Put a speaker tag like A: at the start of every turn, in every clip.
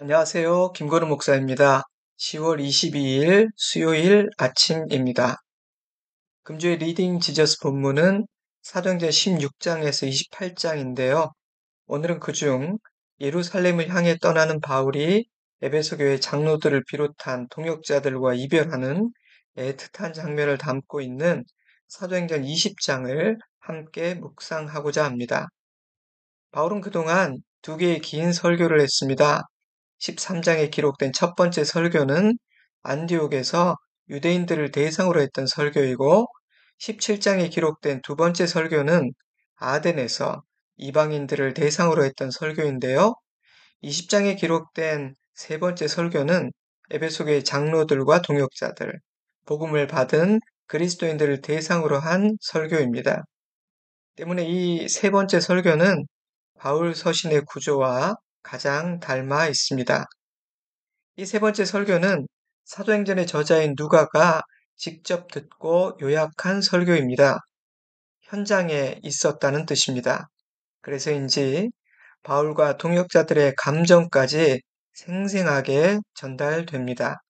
A: 안녕하세요. 김건우 목사입니다. 10월 22일 수요일 아침입니다. 금주의 리딩 지저스 본문은 사도행전 16장에서 28장인데요. 오늘은 그중 예루살렘을 향해 떠나는 바울이 에베소 교회 장로들을 비롯한 동역자들과 이별하는 애틋한 장면을 담고 있는 사도행전 20장을 함께 묵상하고자 합니다. 바울은 그동안 두 개의 긴 설교를 했습니다. 13장에 기록된 첫 번째 설교는 안디옥에서 유대인들을 대상으로 했던 설교이고 17장에 기록된 두 번째 설교는 아덴에서 이방인들을 대상으로 했던 설교인데요. 20장에 기록된 세 번째 설교는 에베소교의 장로들과 동역자들, 복음을 받은 그리스도인들을 대상으로 한 설교입니다. 때문에 이 세 번째 설교는 바울 서신의 구조와 가장 닮아 있습니다. 이 세 번째 설교는 사도행전의 저자인 누가가 직접 듣고 요약한 설교입니다. 현장에 있었다는 뜻입니다. 그래서인지 바울과 동역자들의 감정까지 생생하게 전달됩니다.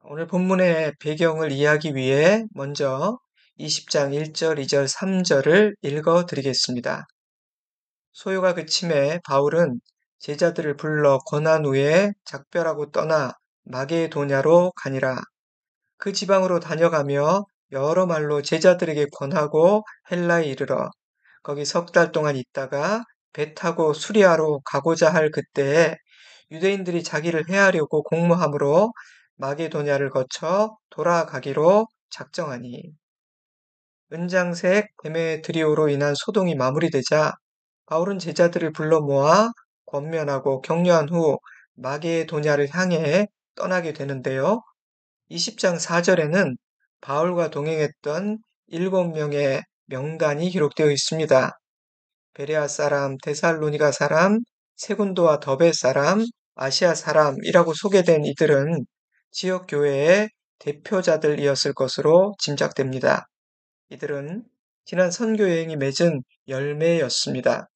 A: 오늘 본문의 배경을 이해하기 위해 먼저 20장 1절, 2절, 3절을 읽어 드리겠습니다. 소요가 그침에 바울은 제자들을 불러 권한 후에 작별하고 떠나 마게도냐로 가니라. 그 지방으로 다녀가며 여러 말로 제자들에게 권하고 헬라에 이르러 거기 석 달 동안 있다가 배 타고 수리아로 가고자 할 그때에 유대인들이 자기를 해하려고 공모함으로 마게도냐를 거쳐 돌아가기로 작정하니 은장색 데메드리오로 인한 소동이 마무리되자 바울은 제자들을 불러 모아 권면하고 격려한 후 마게도냐를 향해 떠나게 되는데요. 20장 4절에는 바울과 동행했던 7명의 명단이 기록되어 있습니다. 베레아 사람, 데살로니가 사람, 세군도와 더베 사람, 아시아 사람이라고 소개된 이들은 지역 교회의 대표자들이었을 것으로 짐작됩니다. 이들은 지난 선교 여행이 맺은 열매였습니다.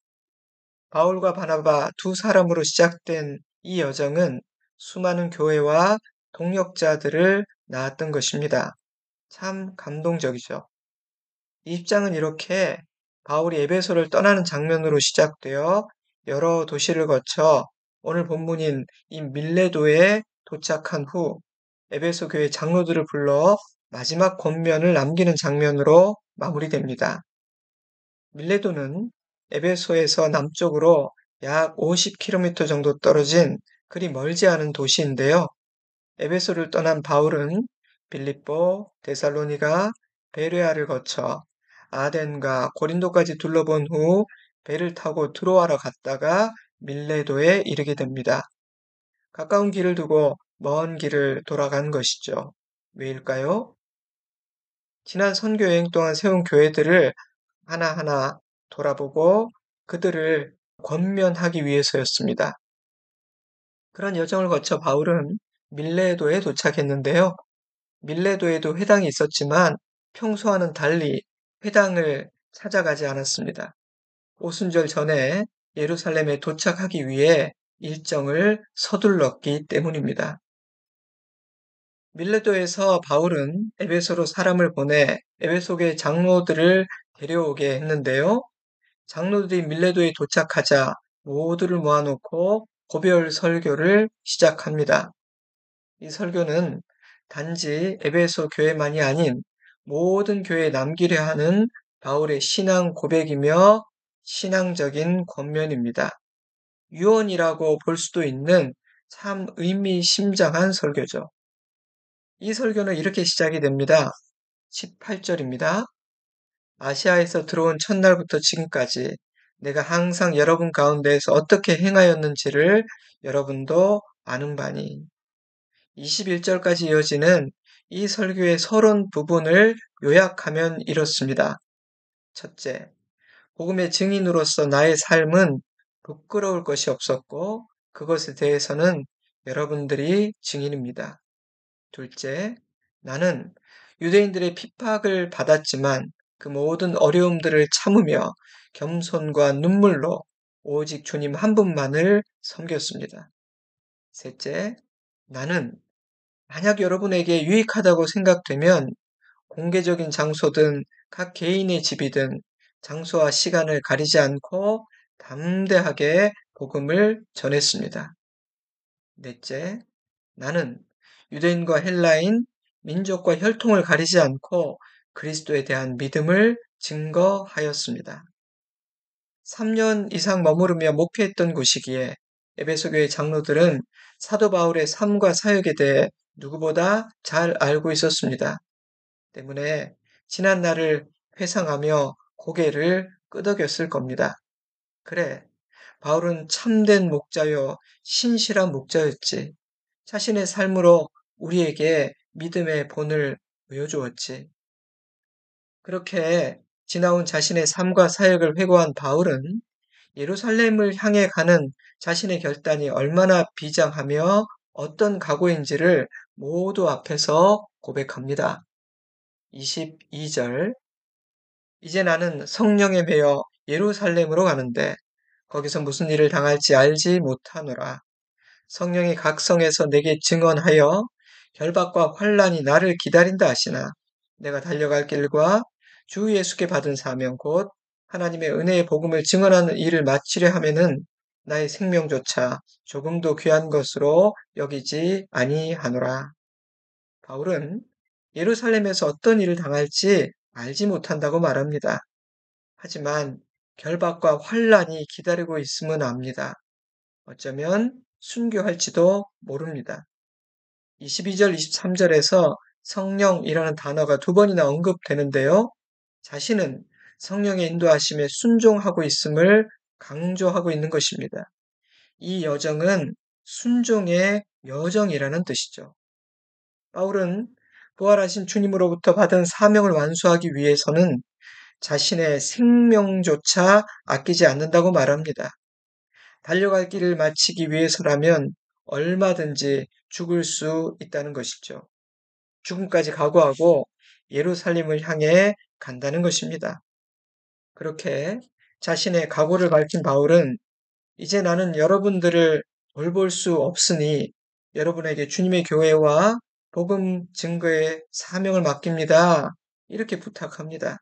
A: 바울과 바나바 두 사람으로 시작된 이 여정은 수많은 교회와 동역자들을 낳았던 것입니다. 참 감동적이죠. 이 입장은 이렇게 바울이 에베소를 떠나는 장면으로 시작되어 여러 도시를 거쳐 오늘 본문인 이 밀레도에 도착한 후 에베소 교회 장로들을 불러 마지막 권면을 남기는 장면으로 마무리됩니다. 밀레도는 에베소에서 남쪽으로 약 50km 정도 떨어진 그리 멀지 않은 도시인데요. 에베소를 떠난 바울은 빌립보, 데살로니가, 베레아를 거쳐 아덴과 고린도까지 둘러본 후 배를 타고 트로아로 갔다가 밀레도에 이르게 됩니다. 가까운 길을 두고 먼 길을 돌아간 것이죠. 왜일까요? 지난 선교 여행 동안 세운 교회들을 하나하나 돌아보고 그들을 권면하기 위해서였습니다. 그런 여정을 거쳐 바울은 밀레도에 도착했는데요. 밀레도에도 회당이 있었지만 평소와는 달리 회당을 찾아가지 않았습니다. 오순절 전에 예루살렘에 도착하기 위해 일정을 서둘렀기 때문입니다. 밀레도에서 바울은 에베소로 사람을 보내 에베소교의 장로들을 데려오게 했는데요. 장로들이 밀레도에 도착하자 모두를 모아놓고 고별 설교를 시작합니다. 이 설교는 단지 에베소 교회만이 아닌 모든 교회에 남기려 하는 바울의 신앙 고백이며 신앙적인 권면입니다. 유언이라고 볼 수도 있는 참 의미심장한 설교죠. 이 설교는 이렇게 시작이 됩니다. 18절입니다. 아시아에서 들어온 첫날부터 지금까지 내가 항상 여러분 가운데에서 어떻게 행하였는지를 여러분도 아는 바니. 21절까지 이어지는 이 설교의 서론 부분을 요약하면 이렇습니다. 첫째, 복음의 증인으로서 나의 삶은 부끄러울 것이 없었고 그것에 대해서는 여러분들이 증인입니다. 둘째, 나는 유대인들의 핍박을 받았지만 그 모든 어려움들을 참으며 겸손과 눈물로 오직 주님 한 분만을 섬겼습니다. 셋째, 나는 만약 여러분에게 유익하다고 생각되면 공개적인 장소든 각 개인의 집이든 장소와 시간을 가리지 않고 담대하게 복음을 전했습니다. 넷째, 나는 유대인과 헬라인, 민족과 혈통을 가리지 않고 그리스도에 대한 믿음을 증거하였습니다. 3년 이상 머무르며 목회했던 곳이기에 에베소 교회 장로들은 사도 바울의 삶과 사역에 대해 누구보다 잘 알고 있었습니다. 때문에 지난 날을 회상하며 고개를 끄덕였을 겁니다. 그래, 바울은 참된 목자요, 신실한 목자였지. 자신의 삶으로 우리에게 믿음의 본을 보여주었지. 그렇게 지나온 자신의 삶과 사역을 회고한 바울은 예루살렘을 향해 가는 자신의 결단이 얼마나 비장하며 어떤 각오인지를 모두 앞에서 고백합니다. 22절. 이제 나는 성령에 매여 예루살렘으로 가는데 거기서 무슨 일을 당할지 알지 못하노라. 성령이 각 성에서 내게 증언하여 결박과 환란이 나를 기다린다 하시나 내가 달려갈 길과 주 예수께 받은 사명 곧 하나님의 은혜의 복음을 증언하는 일을 마치려 하면은 나의 생명조차 조금도 귀한 것으로 여기지 아니하노라. 바울은 예루살렘에서 어떤 일을 당할지 알지 못한다고 말합니다. 하지만 결박과 환란이 기다리고 있음은 압니다. 어쩌면 순교할지도 모릅니다. 22절, 23절에서 성령이라는 단어가 두 번이나 언급되는데요. 자신은 성령의 인도하심에 순종하고 있음을 강조하고 있는 것입니다. 이 여정은 순종의 여정이라는 뜻이죠. 바울은 부활하신 주님으로부터 받은 사명을 완수하기 위해서는 자신의 생명조차 아끼지 않는다고 말합니다. 달려갈 길을 마치기 위해서라면 얼마든지 죽을 수 있다는 것이죠. 죽음까지 각오하고 예루살렘을 향해 간다는 것입니다. 그렇게 자신의 각오를 밝힌 바울은 이제 나는 여러분들을 돌볼 수 없으니 여러분에게 주님의 교회와 복음 증거의 사명을 맡깁니다. 이렇게 부탁합니다.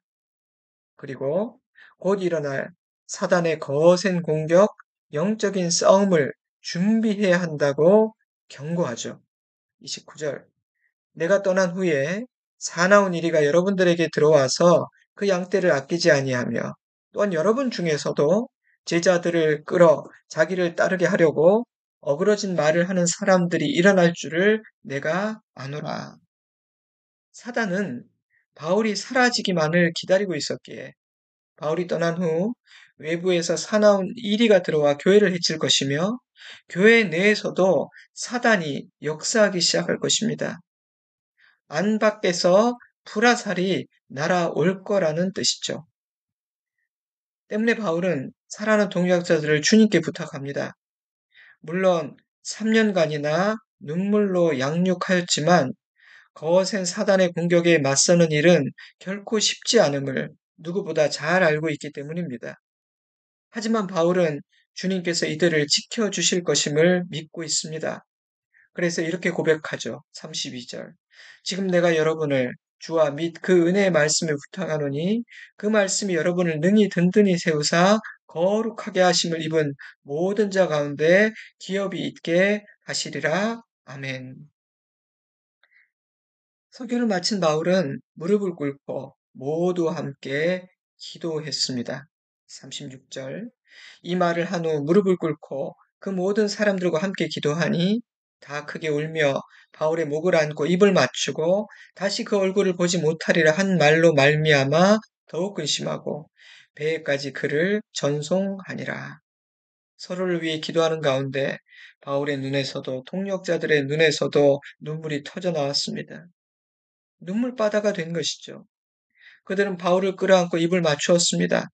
A: 그리고 곧 일어날 사단의 거센 공격, 영적인 싸움을 준비해야 한다고 경고하죠. 29절. 내가 떠난 후에 사나운 이리가 여러분들에게 들어와서 그 양떼를 아끼지 아니하며 또한 여러분 중에서도 제자들을 끌어 자기를 따르게 하려고 어그러진 말을 하는 사람들이 일어날 줄을 내가 아노라. 사단은 바울이 사라지기만을 기다리고 있었기에 바울이 떠난 후 외부에서 사나운 이리가 들어와 교회를 해칠 것이며 교회 내에서도 사단이 역사하기 시작할 것입니다. 안 밖에서 불화살이 날아올 거라는 뜻이죠. 때문에 바울은 사랑하는 동역자들을 주님께 부탁합니다. 물론 3년간이나 눈물로 양육하였지만 거센 사단의 공격에 맞서는 일은 결코 쉽지 않음을 누구보다 잘 알고 있기 때문입니다. 하지만 바울은 주님께서 이들을 지켜주실 것임을 믿고 있습니다. 그래서 이렇게 고백하죠. 32절. 지금 내가 여러분을 주와 및 그 은혜의 말씀을 부탁하노니 그 말씀이 여러분을 능히 든든히 세우사 거룩하게 하심을 입은 모든 자 가운데 기업이 있게 하시리라. 아멘. 설교를 마친 바울은 무릎을 꿇고 모두 함께 기도했습니다. 36절. 이 말을 한 후 무릎을 꿇고 그 모든 사람들과 함께 기도하니 다 크게 울며 바울의 목을 안고 입을 맞추고 다시 그 얼굴을 보지 못하리라 한 말로 말미암아 더욱 근심하고 배에까지 그를 전송하니라. 서로를 위해 기도하는 가운데 바울의 눈에서도 동역자들의 눈에서도 눈물이 터져 나왔습니다. 눈물바다가 된 것이죠. 그들은 바울을 끌어안고 입을 맞추었습니다.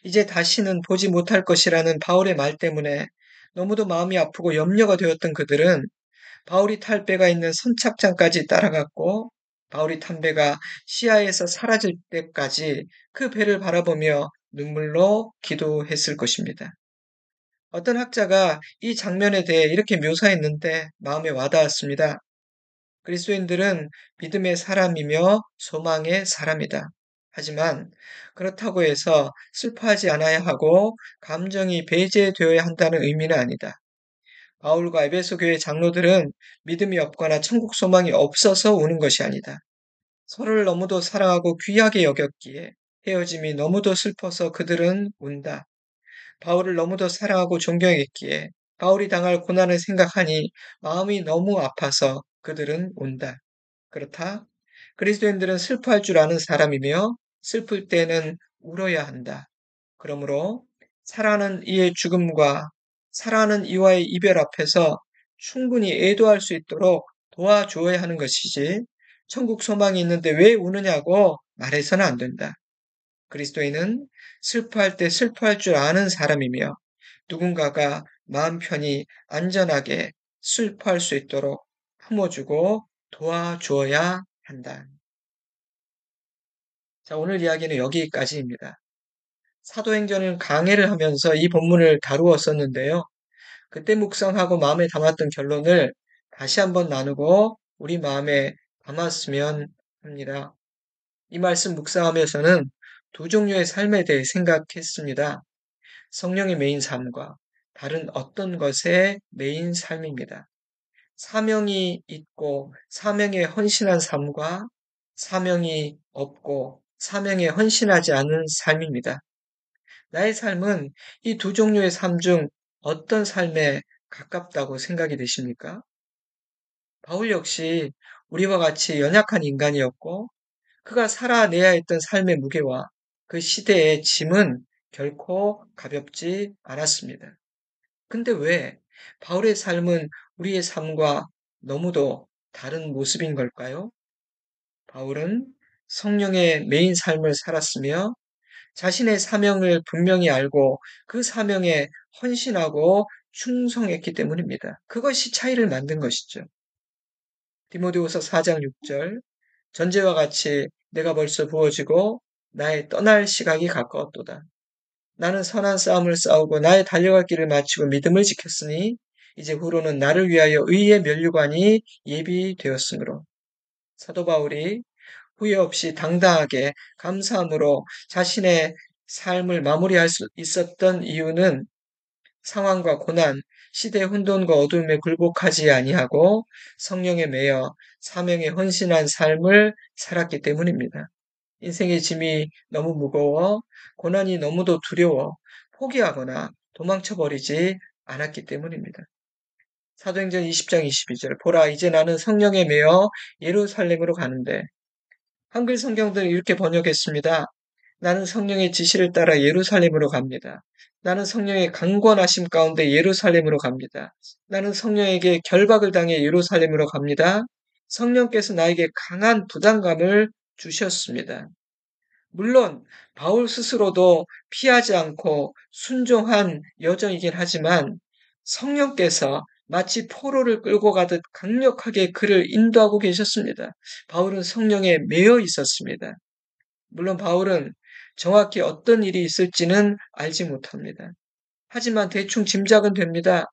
A: 이제 다시는 보지 못할 것이라는 바울의 말 때문에 너무도 마음이 아프고 염려가 되었던 그들은 바울이 탈 배가 있는 선착장까지 따라갔고 바울이 탄 배가 시야에서 사라질 때까지 그 배를 바라보며 눈물로 기도했을 것입니다. 어떤 학자가 이 장면에 대해 이렇게 묘사했는데 마음에 와닿았습니다. 그리스도인들은 믿음의 사람이며 소망의 사람이다. 하지만 그렇다고 해서 슬퍼하지 않아야 하고 감정이 배제되어야 한다는 의미는 아니다. 바울과 에베소 교회 장로들은 믿음이 없거나 천국 소망이 없어서 우는 것이 아니다. 서로를 너무도 사랑하고 귀하게 여겼기에 헤어짐이 너무도 슬퍼서 그들은 운다. 바울을 너무도 사랑하고 존경했기에 바울이 당할 고난을 생각하니 마음이 너무 아파서 그들은 운다. 그렇다. 그리스도인들은 슬퍼할 줄 아는 사람이며 슬플 때는 울어야 한다. 그러므로 사랑하는 이의 죽음과 사랑하는 이와의 이별 앞에서 충분히 애도할 수 있도록 도와줘야 하는 것이지 천국 소망이 있는데 왜 우느냐고 말해서는 안 된다. 그리스도인은 슬퍼할 때 슬퍼할 줄 아는 사람이며 누군가가 마음 편히 안전하게 슬퍼할 수 있도록 품어주고 도와주어야 한다. 자, 오늘 이야기는 여기까지입니다. 사도행전은 강해를 하면서 이 본문을 다루었었는데요. 그때 묵상하고 마음에 담았던 결론을 다시 한번 나누고 우리 마음에 담았으면 합니다. 이 말씀 묵상하면서는 두 종류의 삶에 대해 생각했습니다. 성령의 메인 삶과 다른 어떤 것의 메인 삶입니다. 사명이 있고 사명에 헌신한 삶과 사명이 없고 사명에 헌신하지 않은 삶입니다. 나의 삶은 이 두 종류의 삶 중 어떤 삶에 가깝다고 생각이 되십니까? 바울 역시 우리와 같이 연약한 인간이었고 그가 살아내야 했던 삶의 무게와 그 시대의 짐은 결코 가볍지 않았습니다. 근데 왜 바울의 삶은 우리의 삶과 너무도 다른 모습인 걸까요? 바울은 성령의 메인 삶을 살았으며 자신의 사명을 분명히 알고 그 사명에 헌신하고 충성했기 때문입니다. 그것이 차이를 만든 것이죠. 디모데후서 4장 6절 전제와 같이 내가 벌써 부어지고 나의 떠날 시각이 가까웠도다. 나는 선한 싸움을 싸우고 나의 달려갈 길을 마치고 믿음을 지켰으니 이제 후로는 나를 위하여 의의 면류관이 예비되었으므로 사도 바울이 후회 없이 당당하게 감사함으로 자신의 삶을 마무리할 수 있었던 이유는 상황과 고난, 시대의 혼돈과 어둠에 굴복하지 아니하고 성령에 매여 사명에 헌신한 삶을 살았기 때문입니다. 인생의 짐이 너무 무거워 고난이 너무도 두려워 포기하거나 도망쳐버리지 않았기 때문입니다. 사도행전 20장 22절 보라 이제 나는 성령에 매여 예루살렘으로 가는데 한글 성경들은 이렇게 번역했습니다. 나는 성령의 지시를 따라 예루살렘으로 갑니다. 나는 성령의 강권하심 가운데 예루살렘으로 갑니다. 나는 성령에게 결박을 당해 예루살렘으로 갑니다. 성령께서 나에게 강한 부담감을 주셨습니다. 물론 바울 스스로도 피하지 않고 순종한 여정이긴 하지만 성령께서 마치 포로를 끌고 가듯 강력하게 그를 인도하고 계셨습니다. 바울은 성령에 매여 있었습니다. 물론 바울은 정확히 어떤 일이 있을지는 알지 못합니다. 하지만 대충 짐작은 됩니다.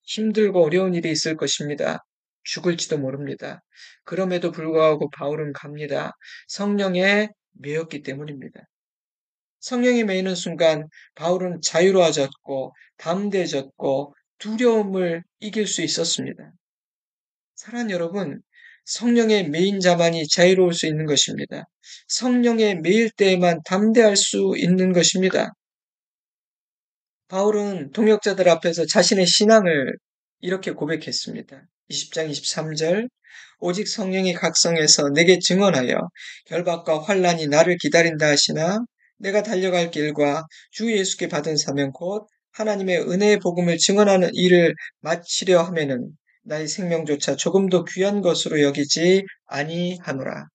A: 힘들고 어려운 일이 있을 것입니다. 죽을지도 모릅니다. 그럼에도 불구하고 바울은 갑니다. 성령에 매였기 때문입니다. 성령이 매이는 순간 바울은 자유로워졌고 담대해졌고 두려움을 이길 수 있었습니다. 사랑하는 여러분, 성령에 매인 자만이 자유로울 수 있는 것입니다. 성령에 매일 때에만 담대할 수 있는 것입니다. 바울은 동역자들 앞에서 자신의 신앙을 이렇게 고백했습니다. 20장 23절 오직 성령이 각성해서 내게 증언하여 결박과 환란이 나를 기다린다 하시나 내가 달려갈 길과 주 예수께 받은 사명 곧 하나님의 은혜의 복음을 증언하는 일을 마치려 하면은 나의 생명조차 조금도 귀한 것으로 여기지 아니하노라.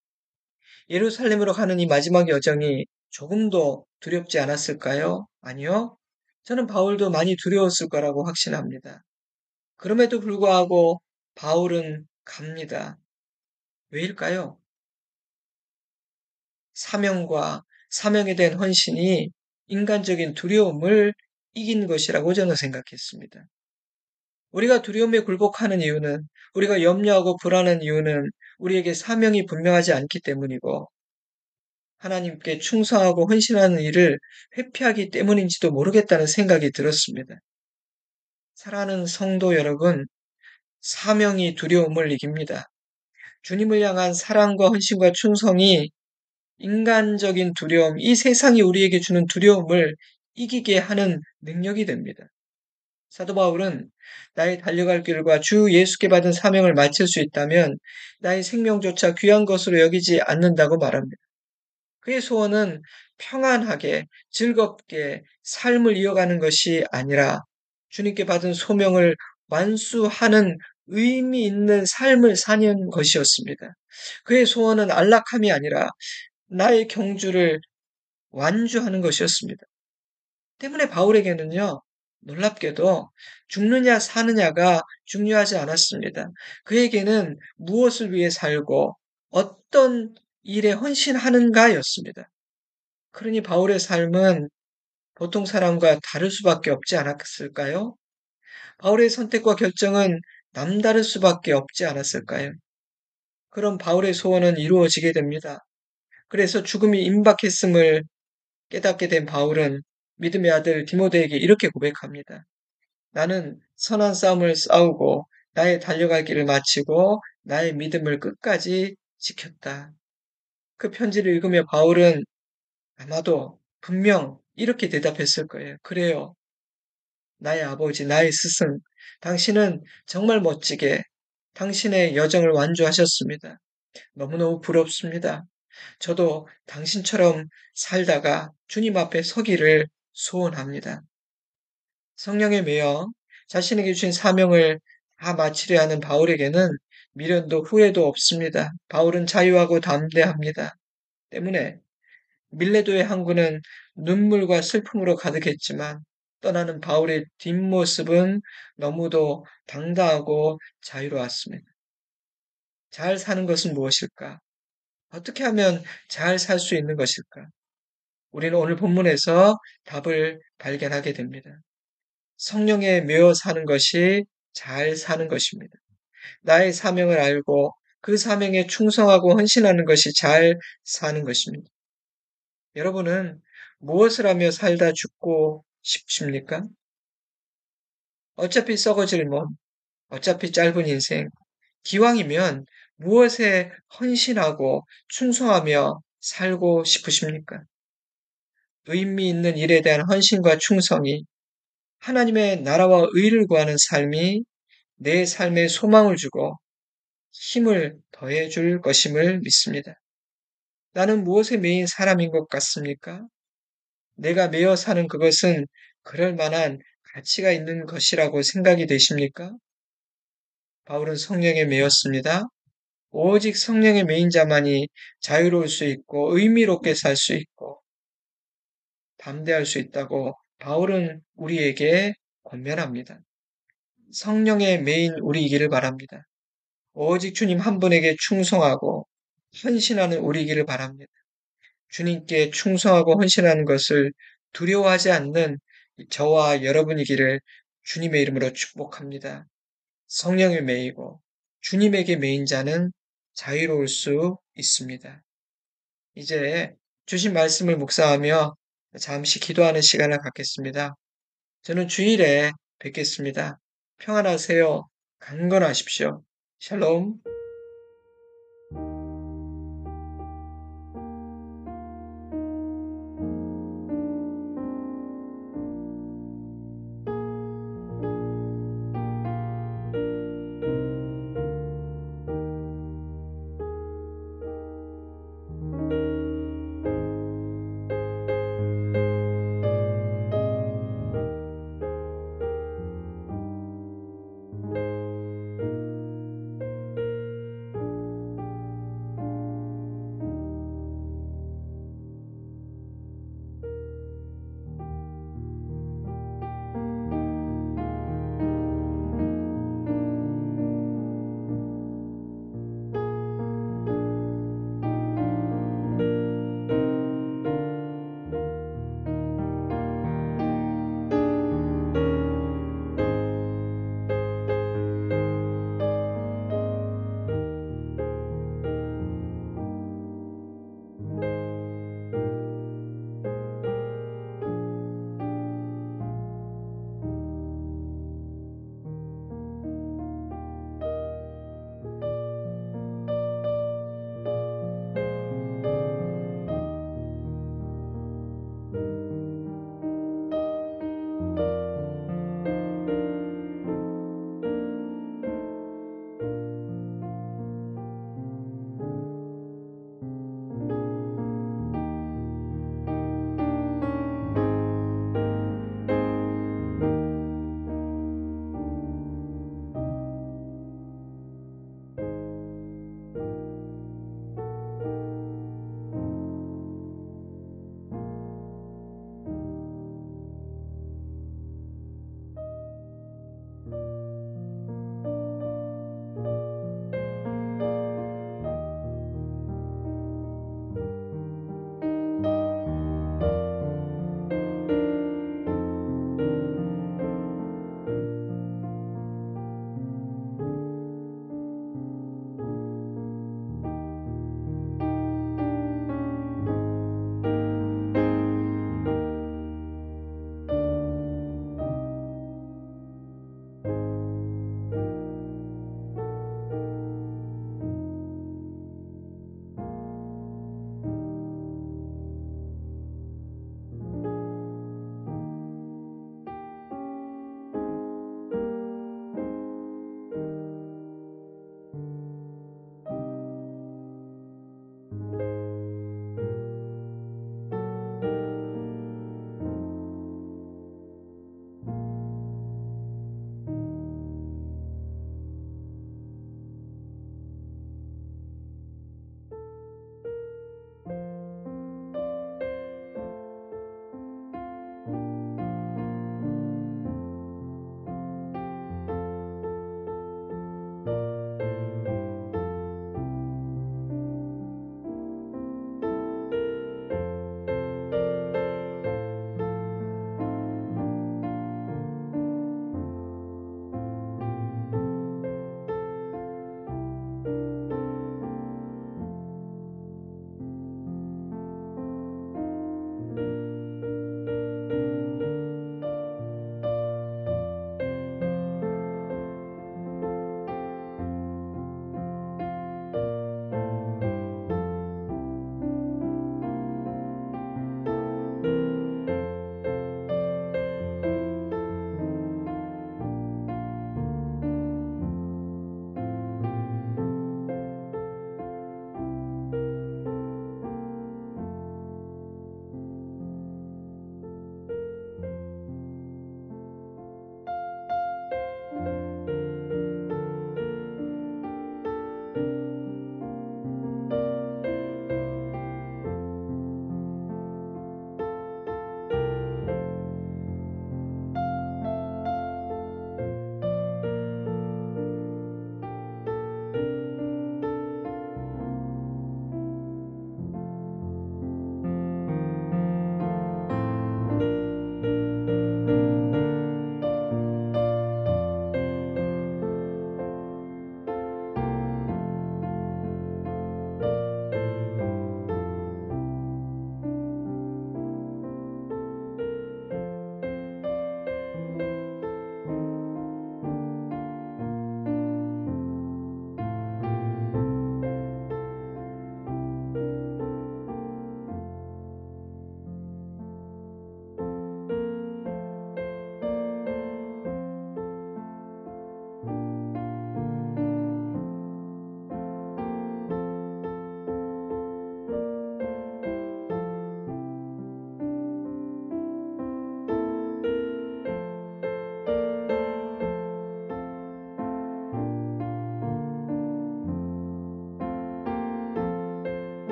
A: 예루살렘으로 가는 이 마지막 여정이 조금도 두렵지 않았을까요? 아니요. 저는 바울도 많이 두려웠을 거라고 확신합니다. 그럼에도 불구하고 바울은 갑니다. 왜일까요? 사명과 사명에 대한 헌신이 인간적인 두려움을 이긴 것이라고 저는 생각했습니다. 우리가 두려움에 굴복하는 이유는, 우리가 염려하고 불안한 이유는 우리에게 사명이 분명하지 않기 때문이고, 하나님께 충성하고 헌신하는 일을 회피하기 때문인지도 모르겠다는 생각이 들었습니다. 사랑하는 성도 여러분, 사명이 두려움을 이깁니다. 주님을 향한 사랑과 헌신과 충성이 인간적인 두려움, 이 세상이 우리에게 주는 두려움을 이기게 하는 능력이 됩니다. 사도 바울은 나의 달려갈 길과 주 예수께 받은 사명을 마칠 수 있다면 나의 생명조차 귀한 것으로 여기지 않는다고 말합니다. 그의 소원은 평안하게 즐겁게 삶을 이어가는 것이 아니라 주님께 받은 소명을 완수하는 의미 있는 삶을 사는 것이었습니다. 그의 소원은 안락함이 아니라 나의 경주를 완주하는 것이었습니다. 때문에 바울에게는요, 놀랍게도 죽느냐 사느냐가 중요하지 않았습니다. 그에게는 무엇을 위해 살고 어떤 일에 헌신하는가였습니다. 그러니 바울의 삶은 보통 사람과 다를 수밖에 없지 않았을까요? 바울의 선택과 결정은 남다를 수밖에 없지 않았을까요? 그럼 바울의 소원은 이루어지게 됩니다. 그래서 죽음이 임박했음을 깨닫게 된 바울은 믿음의 아들 디모데에게 이렇게 고백합니다. 나는 선한 싸움을 싸우고 나의 달려갈 길을 마치고 나의 믿음을 끝까지 지켰다. 그 편지를 읽으며 바울은 아마도 분명 이렇게 대답했을 거예요. 그래요. 나의 아버지, 나의 스승, 당신은 정말 멋지게 당신의 여정을 완주하셨습니다. 너무너무 부럽습니다. 저도 당신처럼 살다가 주님 앞에 서기를 소원합니다. 성령에 매여 자신에게 주신 사명을 다 마치려 하는 바울에게는 미련도 후회도 없습니다. 바울은 자유하고 담대합니다. 때문에 밀레도의 항구는 눈물과 슬픔으로 가득했지만 떠나는 바울의 뒷모습은 너무도 당당하고 자유로웠습니다. 잘 사는 것은 무엇일까? 어떻게 하면 잘 살 수 있는 것일까? 우리는 오늘 본문에서 답을 발견하게 됩니다. 성령에 매어 사는 것이 잘 사는 것입니다. 나의 사명을 알고 그 사명에 충성하고 헌신하는 것이 잘 사는 것입니다. 여러분은 무엇을 하며 살다 죽고 싶으십니까? 어차피 썩어질 몸, 어차피 짧은 인생, 기왕이면 무엇에 헌신하고 충성하며 살고 싶으십니까? 의미 있는 일에 대한 헌신과 충성이 하나님의 나라와 의를 구하는 삶이 내 삶에 소망을 주고 힘을 더해 줄 것임을 믿습니다. 나는 무엇에 매인 사람인 것 같습니까? 내가 매여 사는 그것은 그럴 만한 가치가 있는 것이라고 생각이 되십니까? 바울은 성령에 매였습니다. 오직 성령에 매인 자만이 자유로울 수 있고 의미롭게 살 수 있고 담대할 수 있다고 바울은 우리에게 권면합니다. 성령에 매인 우리이기를 바랍니다. 오직 주님 한 분에게 충성하고 헌신하는 우리이기를 바랍니다. 주님께 충성하고 헌신하는 것을 두려워하지 않는 저와 여러분이기를 주님의 이름으로 축복합니다. 성령에 매이고 주님에게 매인 자는 자유로울 수 있습니다. 이제 주신 말씀을 묵상하며 잠시 기도하는 시간을 갖겠습니다. 저는 주일에 뵙겠습니다. 평안하세요. 강건하십시오. 샬롬.